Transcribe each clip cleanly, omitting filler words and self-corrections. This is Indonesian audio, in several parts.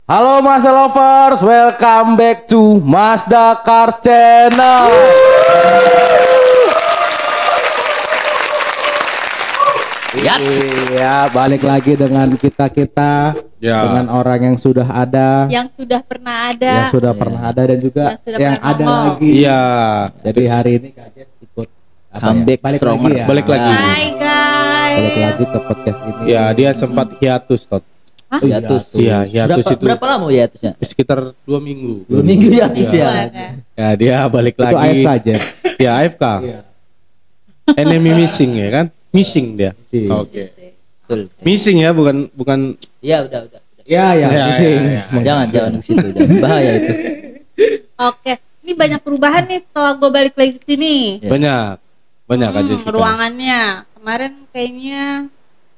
Halo Mazda Lovers, welcome back to Mazda Cars Channel. Iya, balik lagi dengan kita Ya. dengan orang yang sudah ada, yang sudah pernah ada, yang sudah pernah ada dan juga Yang sudah yang pernah ada ngomong. lagi. Iya. Jadi hari ini Kak Jess ikut Comeback balik stronger. lagi ya. Balik lagi. Hai guys. Balik lagi ke podcast ini. Ya, dia sempat hiatus, Tot. Hah? Hiatus. Iya, hiatus berapa, itu. berapa lama hiatusnya? Sekitar 2 minggu. 2 minggu hiatus Iya. ya. Ya, dia balik Itu lagi. AFK Jess. Ya, AFK. Iya. Enemy missing ya kan? Missing dia. Missing. Oke. Betul. Missing ya, bukan Iya, udah. Ya, Ya, missing. ya, ya. Jangan ke situ, jangan. Bahaya itu. Oke, ini banyak perubahan nih setelah gue balik lagi ke sini. Ya. banyak aja sih. Ruangannya kemarin kayaknya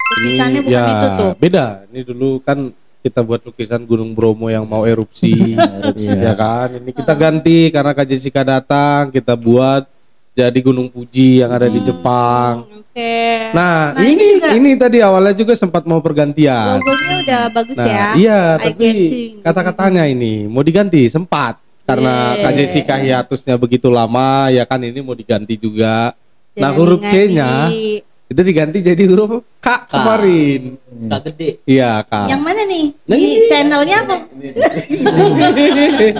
lukisannya bukan ya, itu tuh. beda. Ini dulu kan kita buat lukisan Gunung Bromo yang mau erupsi. Ya kan? Ini kita ganti karena Kak Jessica datang, kita buat jadi Gunung Fuji yang ada di Jepang. Oke. Nah, juga ini tadi awalnya juga sempat mau pergantian. logonya udah bagus Nah, ya. iya, Eye tapi catching. kata-katanya ini mau diganti sempat karena Yeah. Kak Jessica hiatusnya begitu lama, ya kan ini mau diganti juga. Nah, Jangan huruf diganti. C-nya itu diganti jadi huruf K kemarin. Kak gede. Iya, K. Yang mana nih? Nah, Di ini. channelnya apa?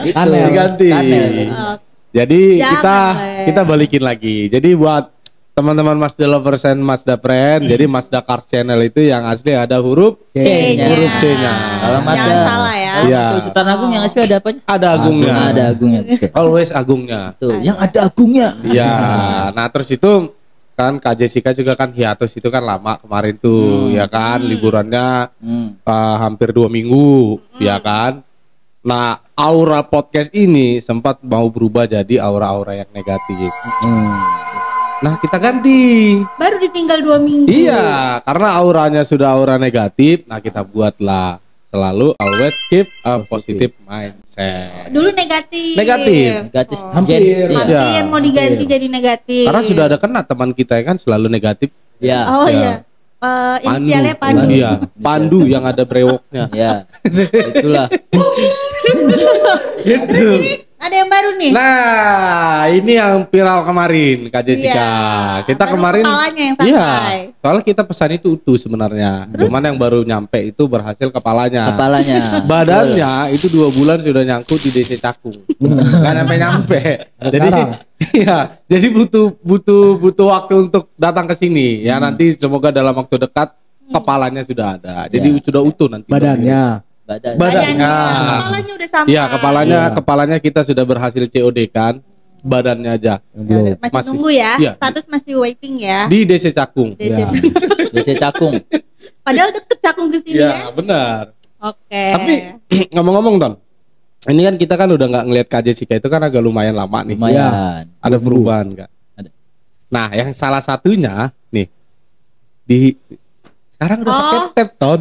Kanel. Diganti. Kanel. Oh, Jadi Jangan, kita balikin lagi. Jadi buat teman-teman Mazda Lovers and Mazda Friend, jadi Mazda Cars Channel itu yang asli ada huruf C-nya. huruf C-nya. Kalau Mas Jangan salah ya. Iya. Sultan Agung yang asli ada apanya? Ada agungnya. Ada agungnya. Betul. Always agungnya. Tuh, yang ada agungnya. Iya. Nah, terus itu kan Kak Jessica juga kan hiatus itu kan lama kemarin tuh, ya kan liburannya hampir 2 minggu, ya kan. Nah, aura podcast ini sempat mau berubah jadi aura-aura yang negatif. Nah, kita ganti. Baru ditinggal 2 minggu. Iya, karena auranya sudah aura negatif. Nah, kita buatlah selalu always keep a positive mindset. Dulu negatif. Negatif. Negatif. Hampir. Jens, iya. Hampir Iya. mau diganti jadi negatif. Karena sudah ada kena teman kita kan selalu negatif. Ya. Oh Ya. iya. Inisialnya Pandu. Iya, Pandu yang ada brewoknya. Ya. Itulah. Gitu. Ada yang baru nih. Nah, ini yang viral kemarin Kak Jessica. Iya, Kita baru kemarin kepalanya yang sampai. Iya, soalnya kita pesan itu utuh sebenarnya. Cuman yang baru nyampe itu berhasil kepalanya. Kepalanya. Badannya itu 2 bulan sudah nyangkut di DC Cakung. Nggak nyampe. Jadi iya, jadi butuh waktu untuk datang ke sini. Ya nanti semoga dalam waktu dekat kepalanya sudah ada. Jadi sudah utuh nanti Badannya. Badannya. Kepalanya udah sampai. Iya, kepalanya kita sudah berhasil COD kan. Badannya aja Belum. Masih nunggu ya. Iya. Status masih waiting ya. di DC Cakung. DC. Ya. Bisa cakung. Padahal deket Cakung ke sini Iya, ya. benar. Oke. Tapi ngomong-ngomong Ton, ini kan kita kan udah nggak ngelihat Kak Jessica itu kan agak lumayan lama nih. Lumayan. Ada perubahan Kak. Ada. Nah, yang salah satunya nih di sekarang udah pakai tab Ton.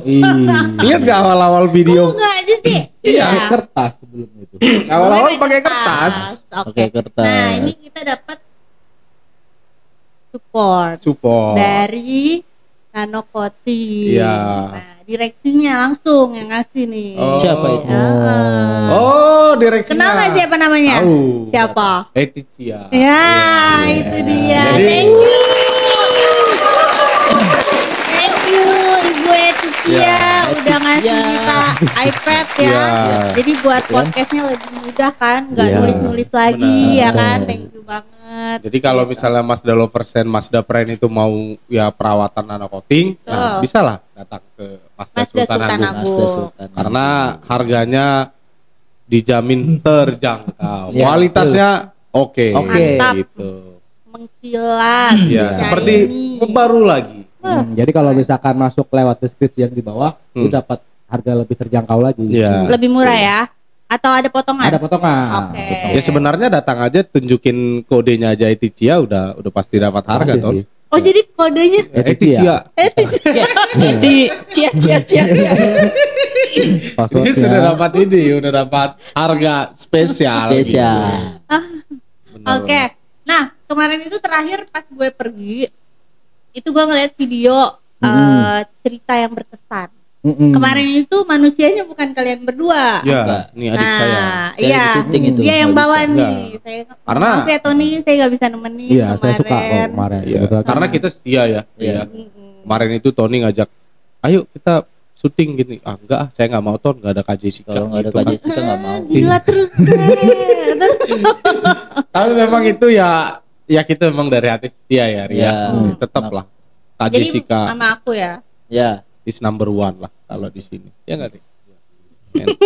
Lihat nggak awal-awal video? Enggak aja sih. Iya, Kertas sebelum itu. awal-awal pakai kertas. Oke. Pakai kertas. Nah, ini kita dapat support dari Nano Coating. Iya. Nah, direksinya langsung yang ngasih nih. Oh. Siapa itu? Oh, direksinya. Kenal nggak siapa namanya? Tahu. Siapa? Eticia. Ya, itu dia. Jadi- Thank you Ibu Eticia Ya, udah ngasih Eticia. kita iPad ya. Ya. Jadi buat podcastnya lebih mudah kan, nggak Ya. nulis-nulis lagi Benar. ya kan. Thank you banget. Jadi kalau misalnya Mazda Lovers and Mazda Friend itu mau ya perawatan nano coating, nah, bisa lah datang ke Mazda Mazda Sultan Sultan Agung. Agung. Mazda Sultan. Karena harganya dijamin terjangkau. Ya, Kualitasnya oke. Mantap. Gitu. Mengkilat. Ya, shiny. seperti baru lagi. Jadi kalau misalkan masuk lewat deskripsi yang di bawah, itu dapat harga lebih terjangkau lagi. Iya. Lebih murah ya? Atau ada potongan? Ada potongan. Oke. Ya sebenarnya datang aja tunjukin kodenya aja Eticia udah pasti dapat harga Pasti Ton. sih. Oh jadi kodenya Eticia. Di cia. Ini Passwordnya. sudah dapat udah dapat harga spesial. Spesial. Bener. Oke. Nah, kemarin itu terakhir pas gue pergi, itu gue ngeliat video cerita yang berkesan. Kemarin itu manusianya bukan kalian berdua. Ya, ini adik saya. Nah, Saya iya. di syuting itu, Dia yang nggak bawa bisa. nih. Saya Karena- maaf ya Tony, saya nggak bisa nemenin. Iya, saya suka kok kemarin. kemarin. Iya, Kebetulan karena kita setia ya. Iya. Kemarin itu Tony ngajak, ayo kita syuting gini. Ah enggak, saya nggak mau Ton, nggak ada Kak Jessica. Kalau nggak ada gitu Kak kan. Jessica nggak mau. Jilat terus. Tapi memang itu ya kita memang dari hati setia ya Ria. Iya. Tetap lah. Kak Jadi Jessica sama aku ya. Ya. is number one lah kalau di sini. Ya nggak deh.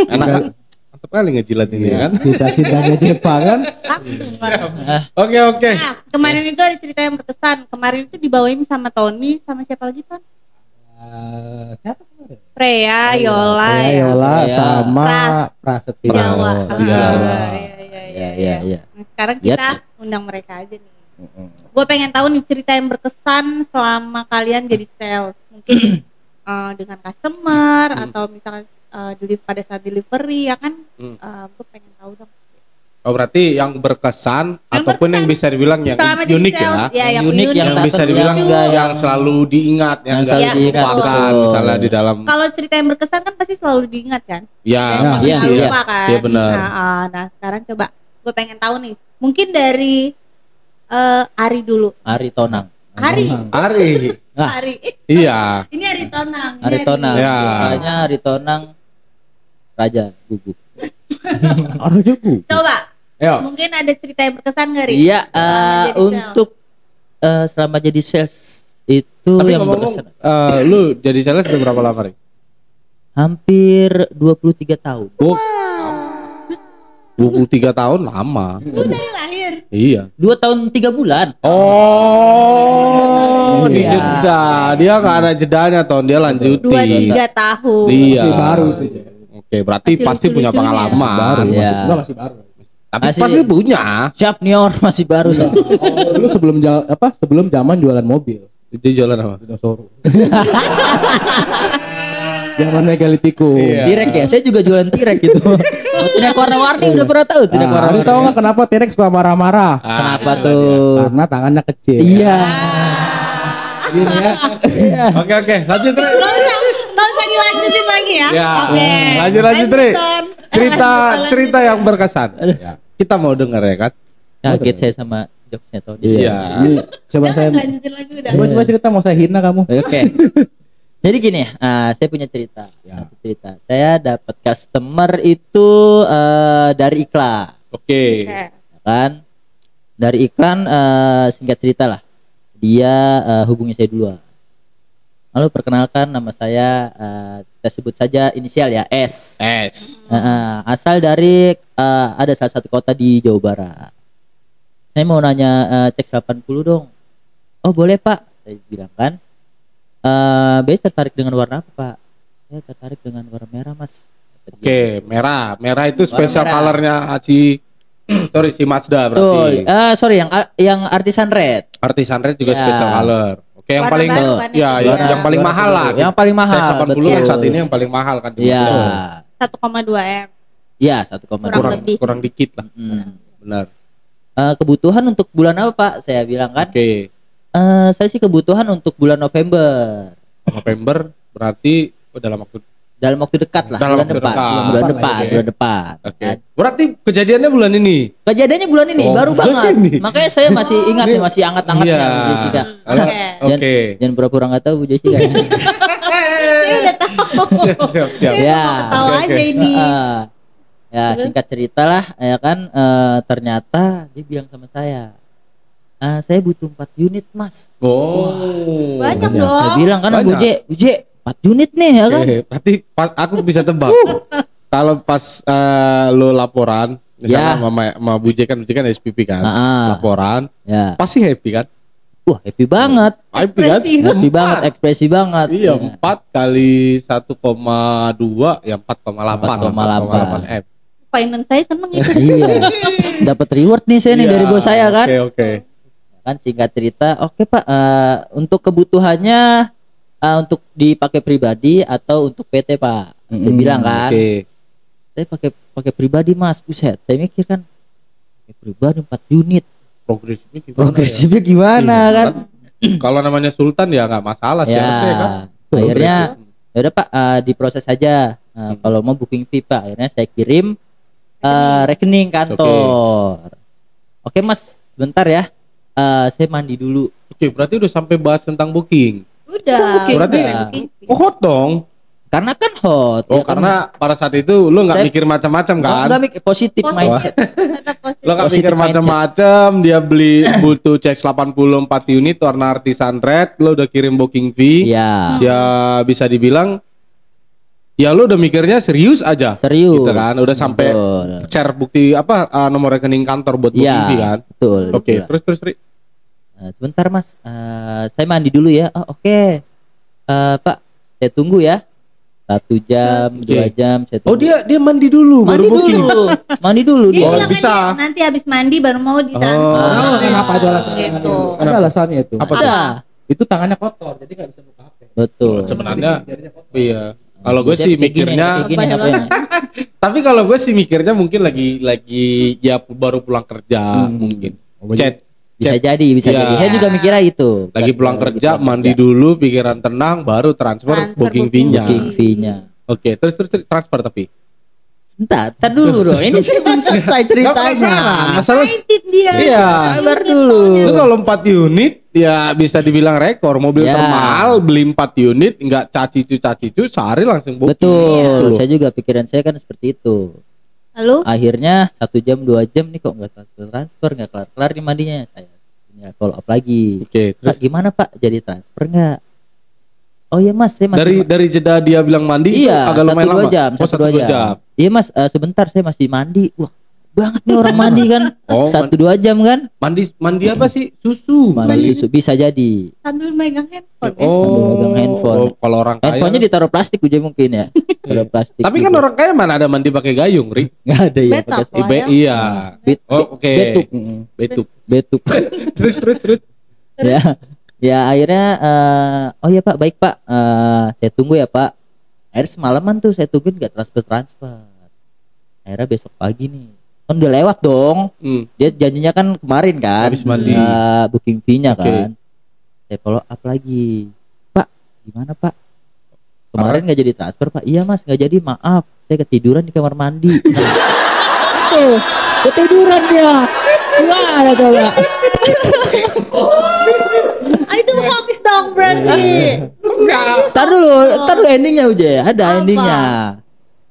Enak kan? Mantap kali ngejilat ini ya kan. cinta-cintanya Jepang kan. Langsung kan. Oke. Nah, kemarin itu ada cerita yang berkesan. Kemarin itu dibawain sama Tony, sama siapa lagi Ton? Siapa kemarin? Freya, Yola, Ya, ya. Yola Ya. sama Pras. Prasetyo. Jawa. Jawa. Iya. Nah, sekarang kita Yats. undang mereka aja nih. Gue pengen tahu nih cerita yang berkesan selama kalian jadi sales. Mungkin dengan customer atau misalkan pada saat delivery ya kan. Gue pengen tahu dong. Oh berarti yang berkesan Yang ataupun yang berkesan. bisa dibilang yang Selama jadi unik sales, ya. yang Unik, unik. yang Yang tak bisa dibilang terduga, yang selalu diingat, yang Yang nggak selalu diingat, dilupakan betul. misalnya di dalam. Kalau cerita yang berkesan kan pasti selalu diingat kan. Ya, Yang pasti nggak sih ya. lupa kan. Iya benar. Nah, sekarang coba gue pengen tahu nih. Mungkin dari Ari dulu. Ari Tonang. Ari. Ari. Ah. Ari. Iya. Ini Ari Tonang. Ini Ari Tonang. Ya. Makanya Ari Tonang Raja Gugu. Orang Jepang. Coba. Yo. Mungkin ada cerita yang berkesan nggak Ri? Iya, Selama jadi untuk selama jadi sales itu Tapi yang ngomong, berkesan. lu jadi sales udah berapa lama Ri? Hampir 23 tahun. Oh, 23 tahun lama. Lu dari lahir. Iya. 2 tahun 3 bulan. Oh, di Iya. jeda. Dia nggak ada jedanya Ton, dia lanjutin. 23 tahun. Iya. Masih baru itu. Oke, berarti Masih pasti punya lucu-lucunya. pengalaman. Baru. Iya. Masih baru. Tapi Masih- pasti punya. Siap nih orang masih baru. Sob. Oh, dulu sebelum zaman jualan mobil. Dia jualan apa? Dinosaurus. Zaman megalitikum. Iya. Tirek ya, saya juga jualan tirek gitu. Tirek warna-warni udah pernah tahu tirek Nah, warna-warni. lu tahu nggak kenapa T-Rex suka marah-marah? Kenapa itu tuh? Karena tangannya kecil. Iya. Gini ya. Iya. Oke, lanjut Tri. Nggak usah dilanjutin lagi ya. Ya, Oke. lanjut Tri. Ton. Cerita yang berkesan. Ya. Kita mau denger ya kan? Kaget saya sama jokesnya Tony. Iya. Ini coba Jangan saya lanjutin lagi udah. coba cerita mau saya hina kamu. Oke. Jadi gini, saya punya cerita. Ya. Satu cerita. Saya dapat customer itu dari iklan, Oke. Oke. ya kan? Dari iklan, singkat cerita lah. Dia hubungi saya duluan. Lalu perkenalkan, nama saya kita sebut saja inisial ya, S. S. Asal dari ada salah satu kota di Jawa Barat. Saya mau nanya cek 80 dong. Oh boleh Pak, saya bilang kan. Biasa tertarik dengan warna apa Pak? Saya tertarik dengan warna merah Mas. Oke, merah. Merah itu Warna spesial merah. colornya si sorry si Mazda Betul. berarti. Sorry yang artisan red. Artisan red juga Ya. special color. Oke, yang Warna paling baru kan ya, itu. yang paling Warna mahal baru. lah. Yang paling mahal. C80 yang saat ini yang paling mahal kan di Iya. Mazda. 1,2 M. Iya, 1,2. Kurang lebih. Kurang dikit lah. Benar. Kebutuhan untuk bulan apa Pak? Saya bilang kan. Oke. Saya sih kebutuhan untuk bulan November. November berarti dalam waktu Dekat lah. Dalam bulan waktu depan. dekat. Bulan depan. Oke. Bulan depan. Oke. Berarti kejadiannya bulan ini. Kejadiannya bulan ini Oh, baru bulan banget. ini. Makanya saya masih ingat nih, masih anget-angetnya Iya. Bu Jessica. Oke. Oke. Jangan pura-pura nggak tahu Bu Jessica. Saya udah tahu. Siap. Saya Ya. mau ketawa Oke, aja oke. ini. Ya singkat cerita lah ya kan, ternyata dia bilang sama saya, saya butuh 4 unit Mas. Oh. Banyak Banyak. dong. Saya bilang kan Bu Banyak. J 4 unit nih ya kan. Oke, berarti aku bisa tebak. Kalau pas lo laporan, misalnya Ya. sama Bu J kan SPP kan, Ah. laporan, Ya. pasti happy kan? Wah, happy banget. Happy kan? Ekspresi. Happy banget, ekspresi banget. Iya, Ya. 4 kali 1,2 ya 4,8. 4,8 M. Finance saya seneng itu. Iya. Dapat reward nih saya nih Iya, dari bos saya kan. Oke. Kan singkat cerita, oke Pak, untuk kebutuhannya untuk dipakai pribadi atau untuk PT Pak. Saya bilang kan. Oke. Saya pakai pribadi Mas. Buset, saya mikir kan pakai pribadi 4 unit. Progresifnya gimana? Progresifnya gimana Iya, kan? Kalau namanya Sultan ya nggak masalah sih Ya, harusnya kan. akhirnya Ya udah Pak, diproses saja. Kalau mau booking fee Pak, akhirnya saya kirim rekening kantor. Oke Mas, bentar ya. Saya mandi dulu. Oke, berarti udah sampai bahas tentang booking. Udah. Berarti hot dong. Karena kan hot. Oh, ya kan? karena pada saat itu lu nggak Saya- mikir macam-macam kan? Enggak mikir positif Positif. mindset. Tetap positif. Lo nggak Positive mikir macam-macam, dia beli butuh cek 84 unit warna artisan red, lo udah kirim booking fee. Iya. Ya bisa dibilang ya lo udah mikirnya serius aja. Serius. Gitu kan, udah sampai Betul. share bukti apa nomor rekening kantor buat booking Iya, fee kan. betul. Oke, betul. terus Ri. Sebentar Mas, saya mandi dulu ya. Oh, oke. Pak, saya tunggu ya. 1 jam, 2 jam, saya Oh, tunggu. dia mandi dulu mandi baru booking. dulu. Mandi dulu Dia dia. Oh, bilang bisa. aja, nanti habis mandi baru mau ditransfer. Oh, kenapa ada alasannya? Gitu. Ada alasannya itu. Apa Ada. Itu tangannya kotor, jadi nggak bisa buka HP. Betul. Sebenarnya Jarinya kotor. iya. Kalau gue Saya sih kayak gini, mikirnya kayak gini HP-nya. tapi kalau gue sih mikirnya mungkin lagi ya baru pulang kerja mungkin. Chat Bisa jadi, bisa Iya. jadi. Saya juga mikirnya itu. lagi pulang kerja, mandi dulu, pikiran tenang, baru transfer Transfer booking booking fee-nya. booking fee-nya. Oke, terus transfer tapi. Entar dulu dong. Ini saya belum selesai ceritanya. Masalah Excited dia. Iya. Sabar dulu. itu kalau 4 unit ya bisa dibilang rekor. Mobil Ya. termahal beli 4 unit enggak cacicu sehari langsung booking. Betul. Tuh. Saya juga pikiran saya kan seperti itu. Lalu Akhirnya 1 jam 2 jam nih kok nggak transfer, nggak kelar di mandinya. Saya follow up lagi. Oke, terus Pak gimana Pak, jadi transfer nggak? Oh iya Mas, saya masih dari jeda dia bilang mandi itu iya, agak lumayan 1-2 lama. jam, Oh, 1-2 1-2 jam. Iya Mas, sebentar saya masih mandi. Wah, banget nih orang mandi kan. Oh, 1-2 jam kan? mandi apa sih? Susu. Mandi susu bisa jadi. sambil megang handphone ya. Sambil megang handphone. Oh, kalau orang kaya. Handphonenya ditaruh plastik aja mungkin ya. Taruh plastik. Tapi kan orang kaya mana ada mandi pakai gayung, Ri? nggak ada ya Betap pakai lah ya. Iya. Oh, oke. betuk. Betuk. terus. Ya akhirnya oh ya Pak, baik Pak, saya tunggu ya Pak. Akhirnya semalaman tuh saya tungguin nggak transfer. Akhirnya besok pagi nih kan udah lewat dong. Dia janjinya kan kemarin kan Habis mandi. booking fee-nya Oke. kan. Saya follow up lagi, Pak gimana Pak, kemarin nggak jadi transfer Pak? Iya Mas, nggak jadi, maaf saya ketiduran di kamar mandi. Tuh ketiduran dia. Gimana coba? Itu hoax dong berarti. Tar dulu endingnya Uje, ada Apa? endingnya.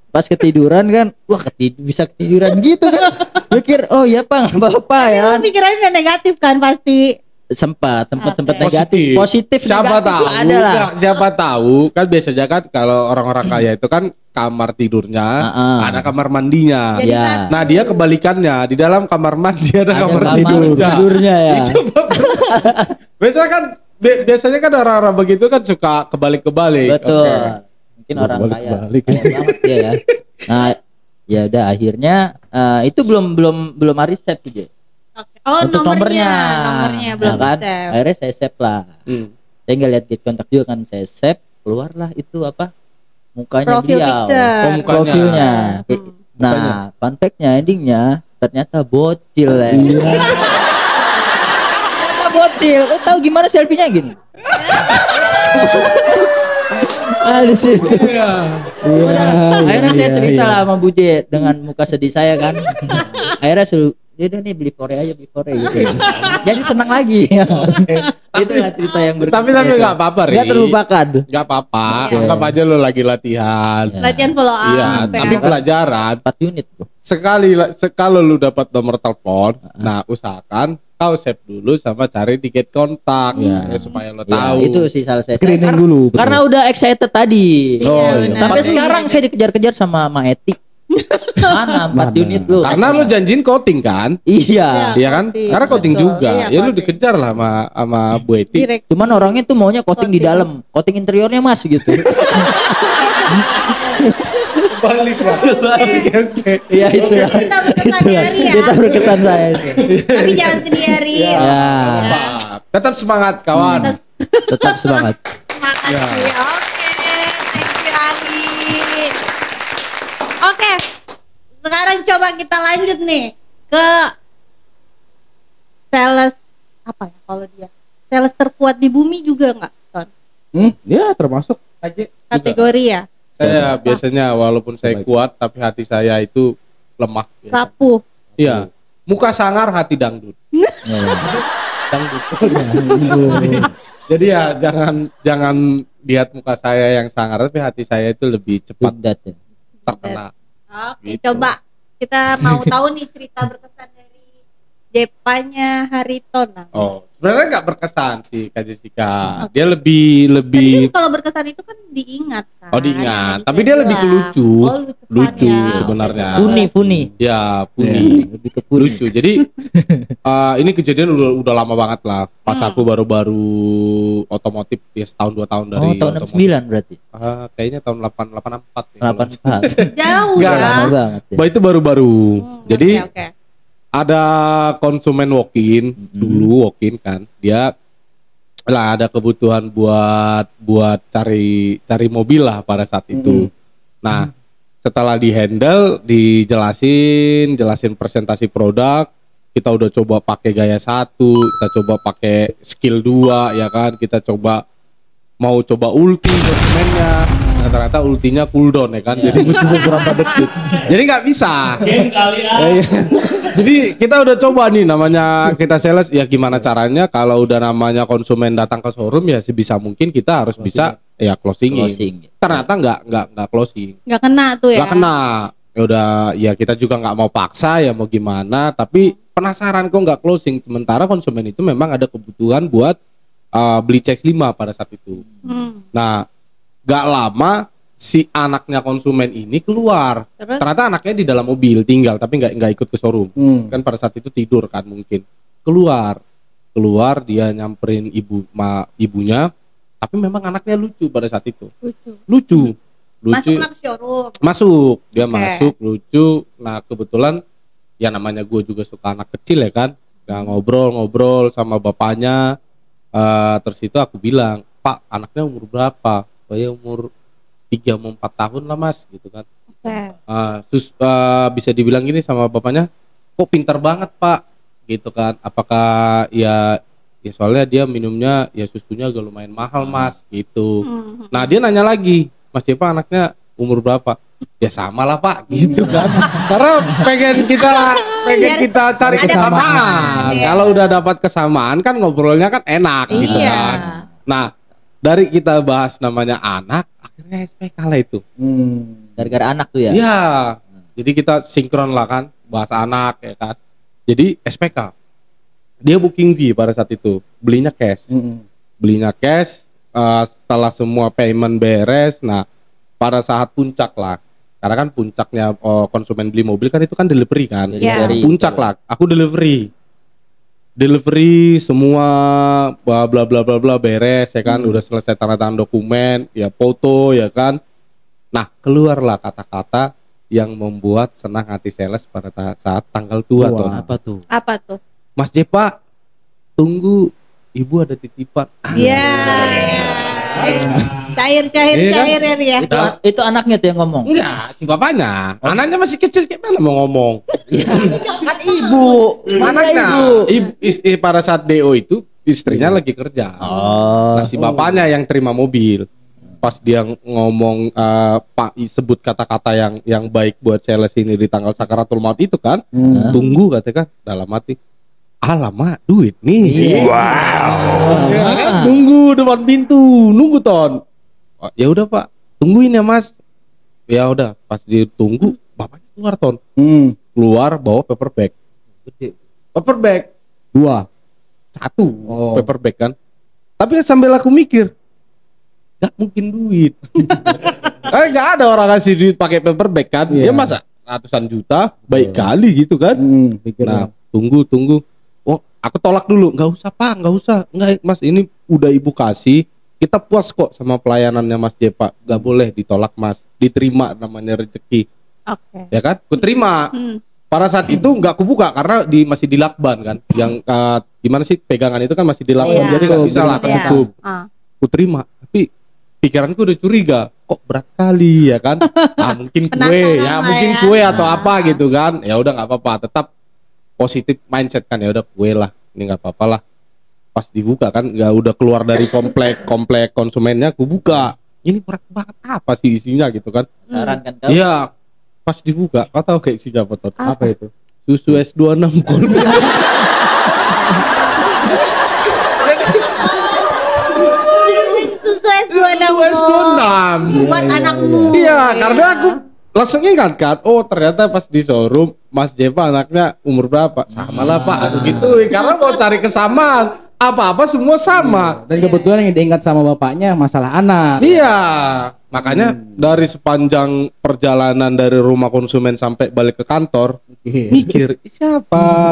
Pas ketiduran kan, wah bisa ketiduran gitu kan. Mikir, oh iya Pak, nggak apa-apa ya. Lu pikirannya udah negatif kan pasti. Sempat Oke. negatif, positif Siapa negatif tahu? lah ada lah. Enggak, siapa tahu kan biasanya kan kalau orang-orang kaya itu kan kamar tidurnya ada kamar mandinya. Jadi Ya. satu. Nah, dia kebalikannya. Di dalam kamar mandi ada kamar tidurnya. tidurnya ya. Coba. Biasanya kan orang-orang begitu kan suka kebalik-kebalik. Betul. Oke. Mungkin orang kaya. Balik-balik. Kaya banget dia ya. Nah, ya udah akhirnya itu belum hari set tuh, Je. Oke. Oh, Untuk nomornya belum Ya kan? di-save. Akhirnya saya save lah. Saya nggak lihat get kontak juga kan, saya save, keluarlah itu apa mukanya Profil beliau. picture. Oh, mukanya. Profilnya. Hmm. Nah, fun fact-nya endingnya ternyata bocil ya. Ternyata bocil. Tahu gimana selfie-nya gini? Di situ. Akhirnya saya cerita lah sama Buje dengan muka sedih saya kan. Akhirnya suruh dia udah nih beli fore aja gitu. Jadi senang lagi. Itu lah cerita yang Tapi nggak apa-apa, Ri. Nggak terlupakan. Nggak apa-apa. Iya. Anggap aja lo lagi latihan. Latihan follow up. Iya, ya. tapi pelajaran 4 unit bro. kalau lu dapat nomor telepon, nah usahakan kau save dulu sama cari tiket kontak Iya. ya, supaya lo Ya, tahu. itu sih salah saya. Screening Karena- dulu, betul. Karena udah excited tadi. Iya, benar. Sampai Iya, sekarang iya. saya dikejar-kejar sama Ma Eti. Mana 4 Mana? unit lu? Karena lo janjiin coating kan? Iya. Iya kan? coating. Karena coating Betul. juga. Iya, Ya lu coating. dikejar lah sama Bu Eti. Direct. Cuman orangnya tuh maunya coating di Coating. dalam, coating interiornya Mas gitu. Balik lah. Oke. Iya itu ya. Kita berkesan ya, Ari ya. Kita berkesan saya itu. Tapi jangan sedih Ari. Ya. Ya, Tetap semangat kawan. tetap semangat. Semangat Ya. sih. Oke, thank you Ari. Oke, sekarang coba kita lanjut nih ke sales apa ya kalau dia sales terkuat di bumi juga nggak, Ton? Ya termasuk aja. kategori ya. Saya biasanya walaupun saya kuat tapi hati saya itu lemah. Biasanya. Rapuh. Iya. Muka sangar, hati dangdut. Dangdut. Jadi ya jangan lihat muka saya yang sangar tapi hati saya itu lebih cepat Bundat ya. terkena. Oke, Gitu. coba kita mau tahu nih cerita berkesan dari Jepanya Haritona. Oh, sebenarnya nggak berkesan sih Kak Jessica. Oke. Dia lebih Tadi kan kalau berkesan itu kan diingat kan. Oh, diingat. Bisa Tapi dia lebih ke bilang. lucu. Oh, Lucu kesannya. sebenarnya. Funi. Ya, Iya, Puni. lebih ke Puni. Lucu. Jadi ini kejadian udah lama banget lah. Pas aku baru-baru otomotif ya setahun 2 tahun dari Oh, tahun otomotif. 69 berarti. Kayaknya tahun 84 ya. 84. Jauh Enggak, ya. Lama banget ya. Bah, itu baru-baru. Jadi Oke. ada konsumen walk-in dulu walk-in kan. Dia lah ada kebutuhan buat cari mobil lah pada saat itu. Nah, setelah di-handle, jelasin presentasi produk, kita udah coba pakai gaya 1, kita coba pakai skill 2 ya kan, kita mau coba ulti konsumennya. Nah, ternyata ultinya cooldown ya kan, jadi butuh beberapa detik. Jadi nggak bisa. Iya. Jadi kita udah coba nih namanya kita sales ya gimana caranya kalau udah namanya konsumen datang ke showroom ya sebisa mungkin kita harus bisa ya closing. Ternyata nggak closing. Nggak kena tuh ya. Nggak kena. Ya udah ya kita juga nggak mau paksa ya mau gimana tapi penasaran kok nggak closing sementara konsumen itu memang ada kebutuhan buat beli CX-5 pada saat itu. Nah, gak lama si anaknya konsumen ini keluar. Terus? Ternyata anaknya di dalam mobil tinggal tapi nggak ikut ke showroom. Kan pada saat itu tidur kan mungkin. Keluar dia nyamperin ibunya. Tapi memang anaknya lucu pada saat itu. Lucu. Masuklah ke showroom. Masuk. Dia Oke. masuk lucu. Nah kebetulan ya namanya gue juga suka anak kecil ya kan. Gak ngobrol sama bapaknya. Terus itu aku bilang, Pak anaknya umur berapa? Saya umur 3 mau 4 tahun lah mas gitu kan. Terus bisa dibilang gini sama bapaknya, kok pintar banget Pak gitu kan. Apakah ya soalnya dia minumnya ya susunya agak lumayan mahal mas gitu. Nah dia nanya lagi, Mas Jepa anaknya umur berapa? Ya sama lah Pak gitu kan. Karena pengen kita cari ada kesamaan. kesamaan, Kalau udah dapat kesamaan kan ngobrolnya kan enak gitu Iya. kan. Nah dari kita bahas namanya anak akhirnya SPK lah itu. Gara-gara anak tuh ya. Iya. Jadi kita sinkron lah kan bahas anak ya kan. Jadi SPK. Dia booking fee pada saat itu. Belinya cash. Setelah semua payment beres. Nah pada saat puncak lah. Karena kan puncaknya konsumen beli mobil kan itu kan delivery kan. Iya. Puncak lah. Aku delivery semua bla bla bla bla bla beres ya kan. Udah selesai tanda tangan dokumen ya foto ya kan. Nah keluarlah kata-kata yang membuat senang hati sales pada saat tanggal tua tuh. Apa tuh? Mas Jepa tunggu ibu ada titipan. Iya. Cair Iya kan? ya. Itu anaknya tuh yang ngomong. Enggak, si bapaknya. Anaknya masih kecil kayak mana mau ngomong. Kan ibu. Anaknya pada saat DO itu istrinya lagi kerja. Nah, si bapaknya yang terima mobil. Pas dia ngomong Pak sebut kata-kata yang baik buat sales ini di tanggal sakaratul maut itu kan. Tunggu katanya kan dalam hati. Alamak duit nih. Ya kan? Tunggu depan pintu, nunggu ton. Oh, ya udah Pak, tungguin ya Mas. Ya udah, pas ditunggu bapaknya keluar ton. Keluar bawa paper bag. Gede. Paper bag 2. 1 paper bag kan. Tapi sambil aku mikir, gak mungkin duit. Gak ada orang kasih duit pakai paper bag kan. Ya masa ratusan juta, baik kali gitu kan. Nah, tunggu. Oh, aku tolak dulu. Nggak usah Pak, nggak usah. Nggak Mas, ini udah ibu kasih. Kita puas kok sama pelayanannya Mas Jepa. Nggak boleh ditolak Mas. Diterima namanya rezeki. Oke. Ya kan? Ku terima. Pada saat itu nggak kubuka karena masih di lakban kan. Yang gimana sih pegangan itu kan masih di lakban. Iya. Jadi nggak bisa lah ketutup. Ku terima. Tapi pikiranku udah curiga. Kok berat kali ya kan? Mungkin kue. Penasaran Ya lah mungkin ya. kue atau apa gitu kan. Ya udah nggak apa-apa. Tetap positif mindset kan, ya udah kue lah, ini nggak apa-apa lah. Pas dibuka kan nggak udah keluar dari komplek konsumennya, aku buka ini berat banget apa sih isinya gitu kan. Saran kan kau. Iya, pas dibuka kau tahu kayak isinya apa Ton? Apa itu? Susu S26 Kolbe. Susu S26 buat anakmu. Iya, karena aku langsung ingat kan, oh ternyata pas di showroom Mas Jepa anaknya umur berapa? Sama lah Pak, aku gituin karena mau cari kesamaan. Apa-apa semua sama. Dan kebetulan yang diingat sama bapaknya masalah anak. Iya, makanya dari sepanjang perjalanan dari rumah konsumen sampai balik ke kantor, mikir siapa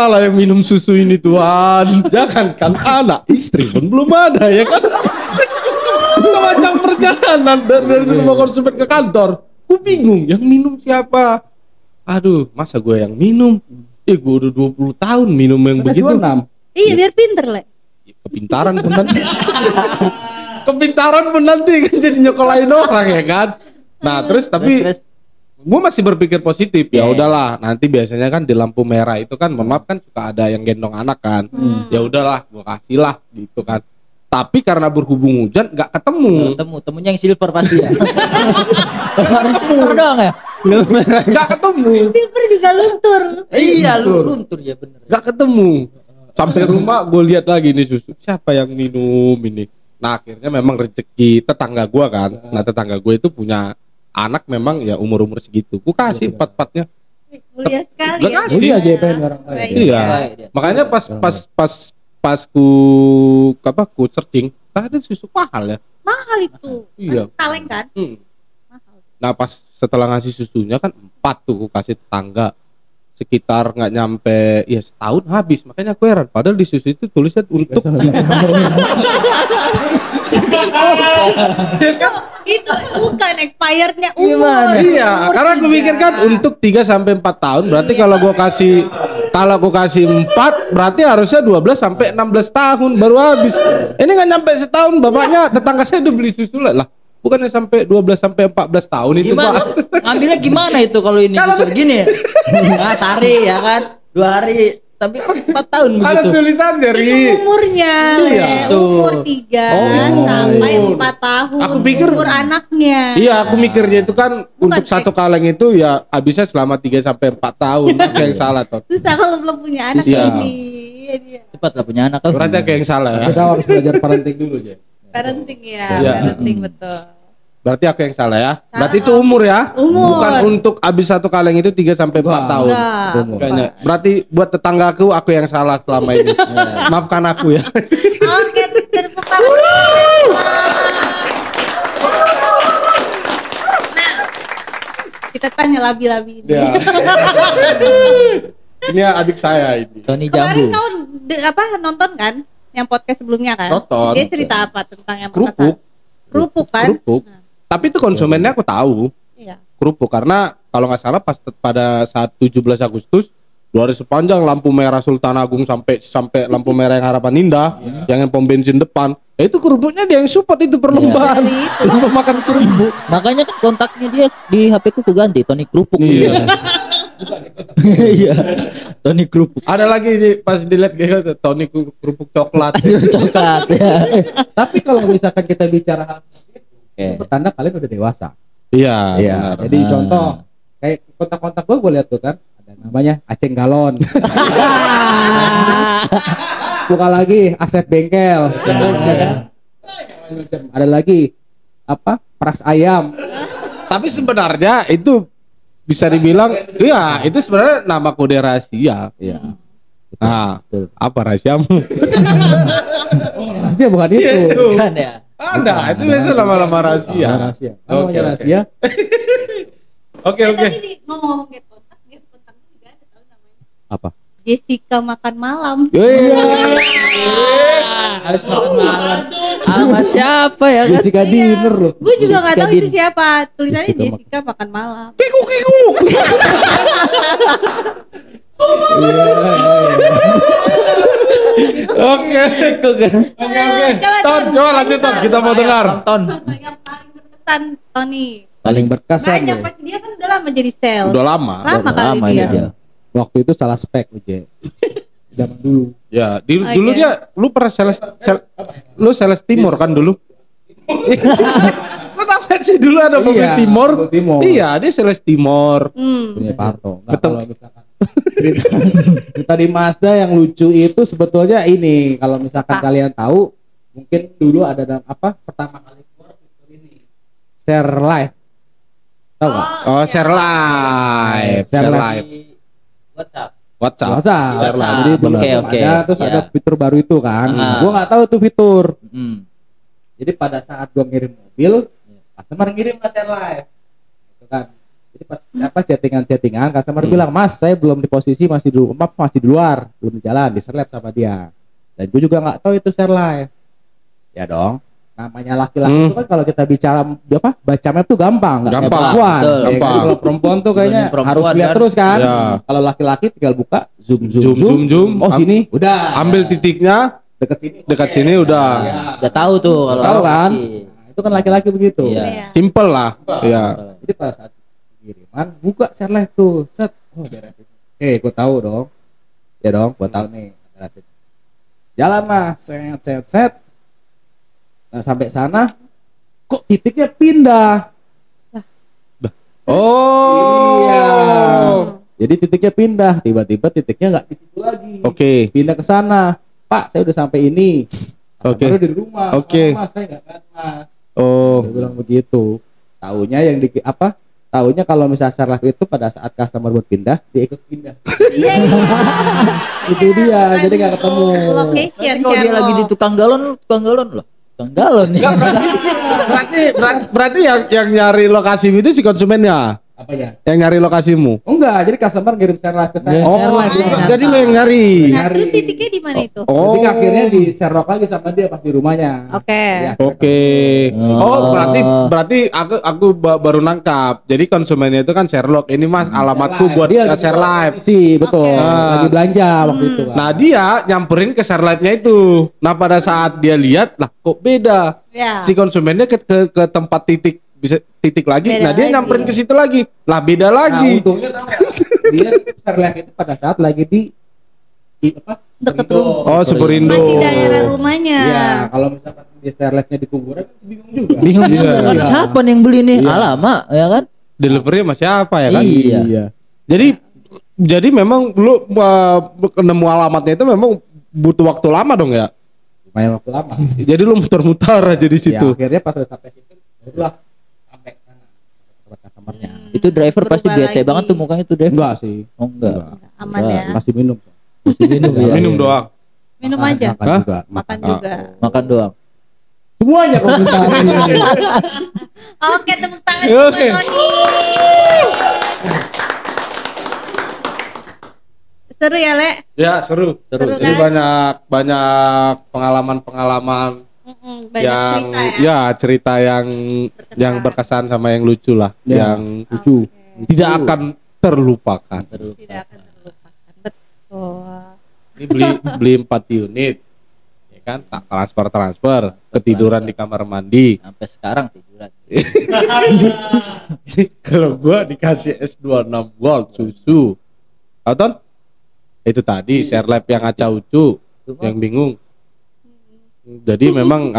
lah yang minum susu ini Tuhan? Jangankan anak, istri pun belum ada ya kan? Semacam perjalanan dari rumah konsumen ke kantor, gue bingung yang minum siapa? Aduh, masa gue yang minum? Gue udah 20 tahun minum yang begitu. 26. Iya biar pinter Le. Kepintaran pun nanti. Kepintaran pun nanti kan jadi nyokolain orang ya kan. Nah terus tapi gue masih berpikir positif ya udahlah nanti biasanya kan di lampu merah itu kan mohon maaf kan suka ada yang gendong anak kan. Ya udahlah gue kasih lah gitu kan. Tapi karena berhubung hujan nggak ketemu. Temunya yang silver pasti ya. Harus silver doang ya. Nggak ketemu. Silver juga luntur. Iya luntur ya bener. Nggak ketemu. Sampai rumah gue lihat lagi nih susu siapa yang minum ini. Nah akhirnya memang rezeki tetangga gue kan. Nah tetangga gue itu punya anak memang ya umur segitu. Gue kasih empat-empatnya. Mulia sekali. Gak Ya. kasih. Iya JPN orang lain. Baik. Iya. Iya. Makanya pas ku searching ternyata susu mahal ya. Mahal itu. Iya. Kan kaleng kan? Mahal. Nah pas setelah ngasih susunya kan 4 tuh ku kasih tetangga. Sekitar nggak nyampe ya setahun habis, makanya aku heran padahal di susu itu tulisnya untuk Itu bukan expirednya umur. iya karena aku mikir kan untuk 3 sampai 4 tahun berarti kalau gua kasih 4 berarti harusnya 12 sampai 16 tahun baru habis. Ini nggak nyampe setahun bapaknya tetangga saya udah beli susu lah. Bukannya sampai 12 sampai 14 tahun itu Gimana? Pak. Ngambilnya gimana itu kalau ini susur gini ya? Nah, sehari ya kan? 2 hari. Tapi 4 tahun Ada begitu. tulisan Itu dari umurnya. Iya. Le. Umur 3 sampai 4 tahun. Aku pikir- umur anaknya. Iya, aku mikirnya itu kan untuk satu kaleng itu ya habisnya selama 3 sampai 4 tahun. Aku yang salah toh. Susah kalau belum punya anak Iya. ini. Iya dia. Cepat lah punya anak. Berarti aku yang salah ya. Kita harus belajar parenting dulu aja. Parenting ya, Iya. parenting betul. Berarti aku yang salah ya. Berarti itu umur ya. Umur. Bukan untuk habis satu kaleng itu 3 sampai 4 tahun. Enggak. Kayaknya. Berarti buat tetanggaku aku yang salah selama ini. Maafkan aku ya. Oke, tepuk tangan. Nah, kita tanya labi-labi ini. Ya. Ini adik saya ini. Tony Kemarin Jambu. kau nonton kan yang podcast sebelumnya kan? Nonton. Dia cerita apa tentang yang Kerupuk. Kerupuk kan? Kerupuk. Tapi itu konsumennya aku tahu. Iya. Kerupuk karena kalau nggak salah pada saat 17 Agustus dari sepanjang lampu merah Sultan Agung sampai lampu merah yang Harapan Indah yang pom bensin depan itu kerupuknya dia yang support itu perlombaan Dari itu. untuk makan kerupuk. Makanya kan kontaknya dia di HP ku ganti Tony Kerupuk. Iya. Iya. Tony Kerupuk. Ada lagi nih pas dilihat gitu Tony kerupuk coklat. Coklat ya. Tapi kalau misalkan kita bicara hal seperti itu, Oke. pertanda kalian udah dewasa. Iya. Iya. benar. Jadi contoh kayak kontak-kontak gue lihat tuh kan ada namanya Aceng Galon. Buka lagi Asep Bengkel. Ada lagi apa? Pras ayam. Tapi sebenarnya itu bisa dibilang iya itu sebenarnya nama kode rahasia. Iya. Nah, Betul. apa rahasiamu? Rahasia bukan itu. Kan ya. Ada, itu biasa nama-nama rahasia. Rahasia. Oke, Namanya oke. rahasia. Oke, oke. Tapi ngomong-ngomong get kontak juga ada tahu namanya. Apa? Jessica makan malam. Harus makan malam. Sama siapa ya kan? Jessica Dinner loh. Gue juga nggak Jessica tahu itu Din. siapa. Tulisannya Jessica Jessica makan malam. Kiku. Oke. Oke. Coba lanjut Ton, kita mau dengar. Ton. Yang paling berkesan Tony. Paling berkesan Banyak ya. pasti dia kan udah lama jadi sales. Udah lama. Lama kali Lama dia. ini dia. Waktu itu salah spek Uje. Zaman dulu. Ya, Oh, dulu iya. dia lu pernah lu sales timur kan dulu? Kok tahu sih dulu ada mobil Iya, Timor? mobil Timor. Iya, dia sales Timor. Punya Pak Harto. Nggak, Betul. kalau misalkan cerita di Mazda yang lucu itu sebetulnya ini, kalau misalkan kalian tahu, mungkin dulu ada pertama kali keluar fitur ini, share live. Tahu nggak? Oh, share live. Share Share live. live. WhatsApp. WhatsApp. WhatsApp. Share live. Jadi dulu Oke, belum oke. ada, terus Iya. ada fitur baru itu kan. Ah. Gua nggak tahu tuh fitur. Hmm. Jadi pada saat gua ngirim mobil, customer ngirim lah share live. Gitu kan. Jadi pas chattingan, customer bilang, "Mas, saya belum di posisi, masih di luar, belum di jalan, di share live sama dia." Dan gue juga nggak tahu itu share live. Ya dong. Namanya laki-laki itu kan kalau kita bicara baca map tuh gampang, nggak kayak Gampang. perempuan. Betul. Ya kan? Gampang. Kalau perempuan tuh kayaknya Dibanding perempuan harus lihat kan. terus kan. Ya. Kalau laki-laki tinggal buka zoom. Zoom. Oh sini, udah. Ambil titiknya Deket sini. dekat Oke. sini udah. Ya. Udah tahu tuh kalau Tahu kan? laki. Nah, itu kan laki-laki begitu. Iya. Iya. Simple lah. Iya. Jadi pada saat pengiriman buka share live tuh, set, oh beres itu. Gue tahu dong. Ya dong, gua tahu nih beres itu. Jalan lah, set. Nah sampai sana, kok titiknya pindah? Oh. Iya. Jadi titiknya pindah, tiba-tiba titiknya nggak di situ lagi. Oke. Pindah ke sana. Pak, saya udah sampai ini. Oke. Baru di rumah. Oke. Mas, saya nggak kan, Mas. Oh. Dia bilang begitu. Taunya Taunya kalau misalnya share live itu pada saat customer berpindah, dia ikut pindah. Iya. Itu dia, jadi nggak ketemu. Location Kalau dia lagi di tukang galon loh. Tukang galon nih. Berarti yang nyari lokasi itu si konsumennya. Apanya? Yang nyari lokasimu. Oh enggak, jadi customer ngirim share live ke saya. Oh, Share live, iya. ya. jadi lo yang nyari. Nah, terus titiknya di mana itu? Oh. Jadi akhirnya di share live lagi sama dia pas di rumahnya. Oke. Ya, Oke. Oh, berarti aku baru nangkap. Jadi konsumennya itu kan Sherlock. Ini Mas alamatku buat dia share live. sih, betul. Oke. Lagi belanja waktu itu. Kan. Nah, dia nyamperin ke share live-nya itu. Nah, pada saat dia lihat, lah kok beda. Ya. Si konsumennya ke tempat titik lagi. Beda Nah, dia lagi. nyamperin ke situ lagi. Lah beda Nah, lagi. untungnya tahu nggak? Dia share live itu pada saat lagi di Deket Superindo. rumah. Oh, Superindo. Masih daerah rumahnya. Iya, kalau misalkan di share live-nya di kuburan bingung juga. Bingung Iya. juga kan Iya. siapa nih yang beli nih? Iya. Alamak, ya kan? Delivery sama siapa ya kan? Iya. Jadi memang lu nemu alamatnya itu memang butuh waktu lama dong ya. Lumayan waktu lama. Jadi lu muter-muter aja di Ya, situ. akhirnya pas udah sampai situ barulah sampai ke sana tempat customernya. Itu driver pasti Berubah bete lagi. banget tuh mukanya tuh driver. Enggak sih. Oh enggak. Aman Enggak. ya. Masih minum. Masih minum ya. Minum doang. Minum aja. Makan Hah? juga. Makan Ah. juga. Makan doang. Semuanya kalau misalnya. Oke, tepuk tangan buat Oke. Tony. Seru ya, Le? Ya seru. Seru Jadi kan? banyak pengalaman Banyak yang cerita ya. cerita yang berkesan sama yang lucu lah, Ya. yang Lucu. tidak akan terlupakan. Tidak akan terlupakan. Betul. Ini beli 4 unit, ya kan? Tak transfer ketiduran di kamar mandi. Sampai sekarang tiduran. Kalau gua dikasih S26 Gold susu, Auton? Itu tadi share live yang acau-ucu, yang bingung. Jadi memang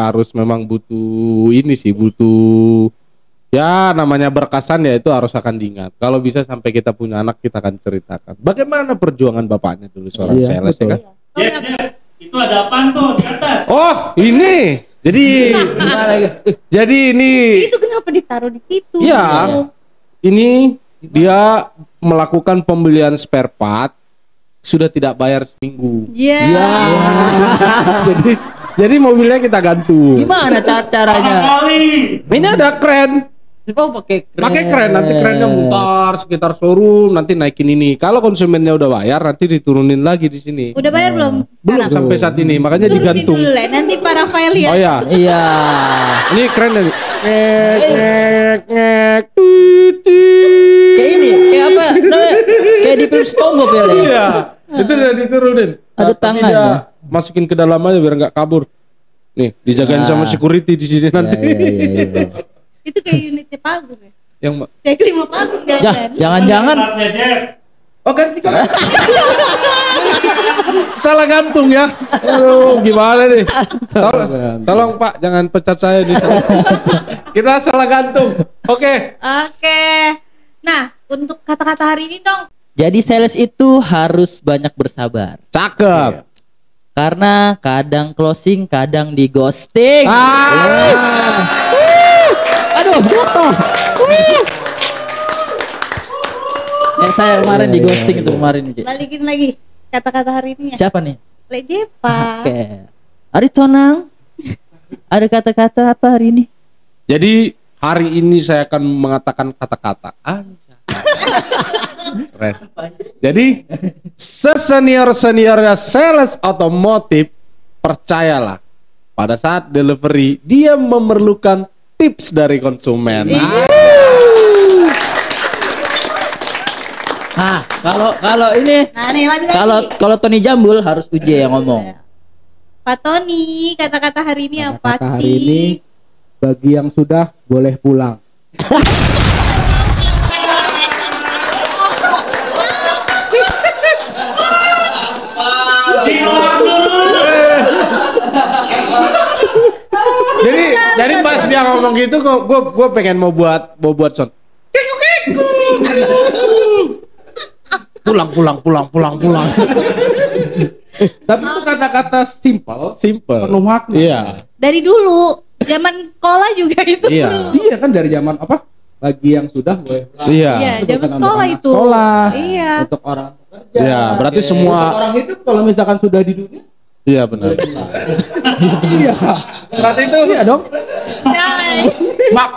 butuh ini sih, butuh ya namanya berkesan ya, itu harus akan diingat. Kalau bisa sampai kita punya anak, kita akan ceritakan bagaimana perjuangan bapaknya dulu seorang Iya, sales ya betul. kan. Itu ada apaan tuh di atas? Oh, ini. Jadi ini Itu kenapa ditaruh di situ? Iya. Ini dia melakukan pembelian spare part, sudah tidak bayar seminggu. Iya. Jadi mobilnya kita gantung. Gimana caranya? Kali. Ini ada kren. Oh, pakai kren. Pakai kren, nanti kerennya mutar sekitar showroom, nanti naikin ini. Kalau konsumennya udah bayar, nanti diturunin lagi di sini. Udah bayar belum? Belum Sekarang? sampai saat ini, makanya Turunin digantung. dulu, Le. Nanti para file lihat. Oh ya, Iya. ini keren nih. Ngek. Tut, tut. Kayak ini, kayak apa? Namanya? Kayak di film SpongeBob ya, Le? Iya, itu udah diturunin. Ada Tapi tangan dia ya? masukin ke dalam aja biar nggak kabur. Nih, dijagain Ya. sama security di sini nanti. Iya. Itu kayak unitnya Pagung ya. Yang Cek 5 Pagung Ya, jangan. jangan-jangan Kelasnya, Jack. Oh ganti kok. Salah gantung ya. Aduh, gimana nih? Tolong Pak, jangan pecat saya di sana. Kita salah gantung. Oke. Oke. Nah, untuk kata-kata hari ini dong. Jadi sales itu harus banyak bersabar. Cakep. Karena kadang closing, kadang di ghosting. Aduh, jatuh. Saya kemarin di ghosting itu kemarin. Balikin lagi kata-kata hari ini ya. Siapa nih? Le Jepa. Oke. Ari Tonang. Ada kata-kata apa hari ini? Jadi hari ini saya akan mengatakan kata-kata anjay. Keren. Jadi sesenior-seniornya sales otomotif, percayalah pada saat delivery dia memerlukan tips dari konsumen. Nah, kalau ini Nah, nih lagi. kalau Tony Jambul harus Uje yang ngomong. Pak Tony, kata-kata hari ini apa Kata-kata sih? hari ini bagi yang sudah boleh pulang. Jadi pas dia ngomong gitu, gue pengen mau buat sound. Pulang. Tapi itu kata-kata simple, Simple. penuh makna. Iya. Dari dulu, zaman sekolah juga itu Iya. dulu. Iya kan dari zaman apa? Bagi yang sudah boleh pulang. Iya. Iya, Itu zaman bukan untuk sekolah anak itu. Sekolah. Iya. Untuk orang bekerja. Iya, berarti Oke. semua- Untuk orang hidup kalau misalkan sudah di dunia. Iya benar. Iya. Berarti itu iya dong.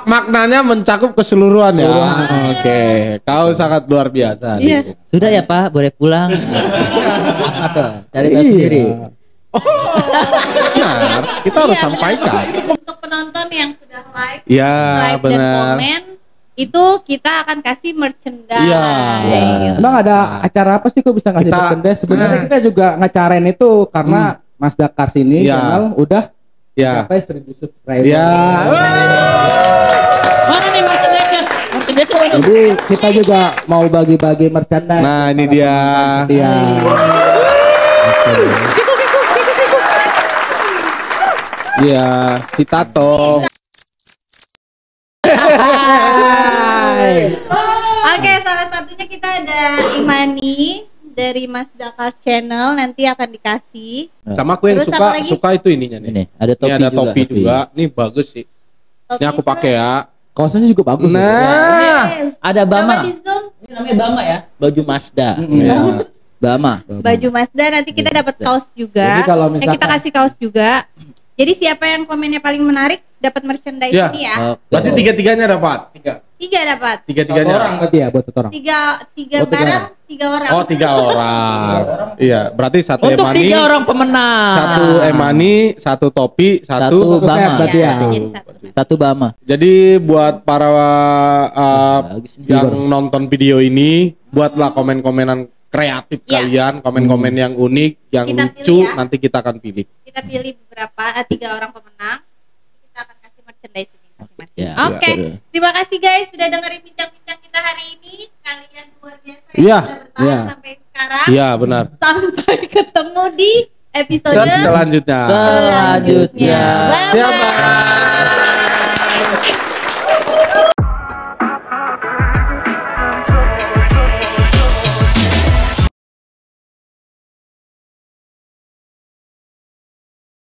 Maknanya mencakup keseluruhan ya. Keseluruhan. Oke, kau sangat luar biasa. Iya. Dik. Sudah ya Pak, boleh pulang. Atau cari tahu Iya. sendiri. Benar, kita harus Iya, sampaikan. benar. Untuk penonton yang sudah like, Iya, subscribe dan benar. komen, itu kita akan kasih merchandise. Iya. Emang ada acara apa sih kok bisa ngasih Kita- merchandise? Sebenarnya kita juga ngacarain itu karena Mazda Cars ini Iya. channel udah Ya. sampai 1000 subscriber. Ya. Mana nih merchandise-nya? Merchandise mana? Jadi kita juga mau bagi-bagi merchandise. Nah, ini dia. Setia. Iya, Citato. Oke, salah satunya kita ada Imani dari Mas Dakar Channel, nanti akan dikasih. Sama aku yang Terus apa lagi? suka itu ininya nih. Ini ada topi Ini ada juga. topi juga. Ini bagus sih. Ini aku pakai ya. Kaosnya juga bagus. ya. Nah, Yes. Ada Bama. Coba di zoom. Ini namanya Bama ya. Baju Mazda. ya. Bama. Baju Mazda, nanti kita dapat kaos juga. Jadi kalau misalkan- kita kasih kaos juga. Jadi siapa yang komennya paling menarik dapat merchandise Ya. ini ya. Oke. Berarti tiga-tiganya dapat. Tiga dapat. Satu Tiga-tiganya. orang berarti ya buat satu orang. Tiga Oh, tiga barang, orang. 3 orang. Oh, 3 orang. Iya, berarti satu Untuk Emani, 3 orang pemenang. satu Emani, satu topi, Satu satu. Bama. set berarti ya. Jadi satu. Satu Bama. Jadi buat para Bagus nih. yang nonton video ini, buatlah komen-komenan kreatif Iya. kalian, komen-komen yang unik, yang Kita lucu, pilih ya. nanti kita akan pilih. Kita pilih beberapa 3 orang pemenang. Kita akan kasih merchandise ini masing-masing. Ya, Oke. betul. Terima kasih guys sudah dengerin bincang-bincang kita hari ini. Kalian luar biasa yang Iya, sudah bertahan iya. sampai sekarang. Iya, benar. Sampai ketemu di episode Selanjutnya. Selanjutnya. Bye. Siapa?